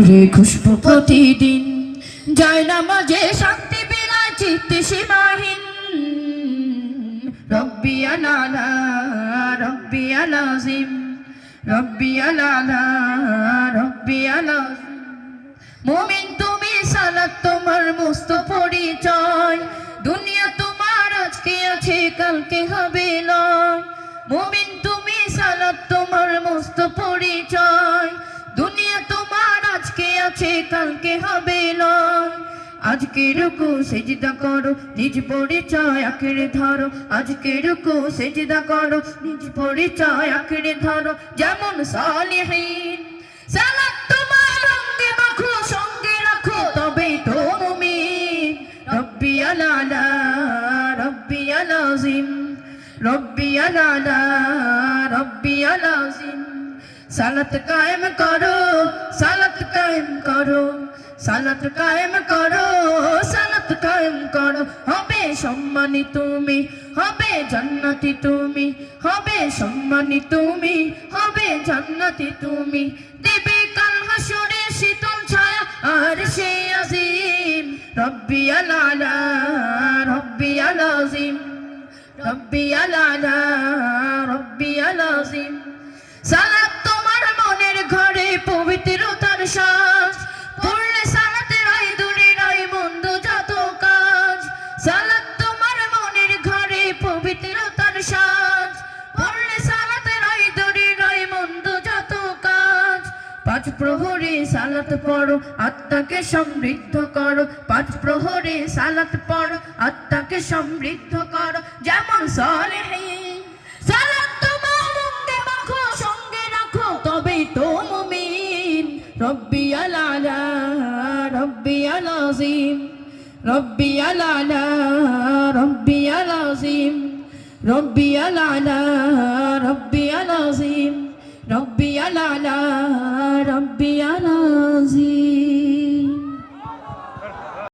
রে খুশবু প্রতিদিন যায় নামাজে শান্তি বিলায় চিত্তে সীমাহীন রব্বি আলালা রব্বি আলাজিম রব্বি আলালা রব্বি আলাজিম মুমিন তুমি সালাত তোমার মস্ত পরিচয় দুনিয়া তোমার আজকে আছে কালকে হবে নয় মুমিন তুমি সালাত তোমার মস্ত পরিচয় দুনিয়া তোমার আজকে আছে কালকে হবে নয় আজকে রুকু সেজদা করো নিজ পরিচয় আঁকড়ে ধরো আজকে রুকু সেজদা করো নিজ পরিচয় আঁকড়ে ধরো যেমন সালিহিন সালাত তোমার রঙে মাখো সঙ্গে রাখো তবেই তো মুমিন রব্বি আলালা রব্বি আলাজিম রব্বি আলালা রব্বি আলাজিম সালাত কায়েম করো সালাত কায়েম করো সালাত কায়েম করো সালাত কায়েম করো হবে সম্মানী তুমি হবে জান্নাতি তুমি হবে সম্মানী তুমি হবে জান্নাতি তুমি দেবে কাল হাসরে শীতল ছায়া আর সে আজিম রব্বি আলালা রব্বি আলাজিম রব্বি আলালা রব্বি আলাজিম সালাত তোমার মনের ঘরে পবিত্রতার শ্বাস পড়লে সালাতের আয় দূরে নয় মন্দ যত কাজ সালাত তোমার মনের ঘরে পবিত্রতার শ্বাস পড়লে সালাতের আয় দূরে নয় মন্দ যত কাজ পাঁচ প্রহরে সালাত পড়ো আত্মাকে সমৃদ্ধ করো পাঁচ প্রহরে সালাত পড়ো আত্মাকে সমৃদ্ধ করো যেমন সালেহীন সালাত তবেই তো মুমিন রব্বি আলালা রব্বি আলাজিম রব্বি আলালা রব্বি আলাজিম রব্বি আলালা রব্বি আলাজিম রব্বি আলালা রব্বি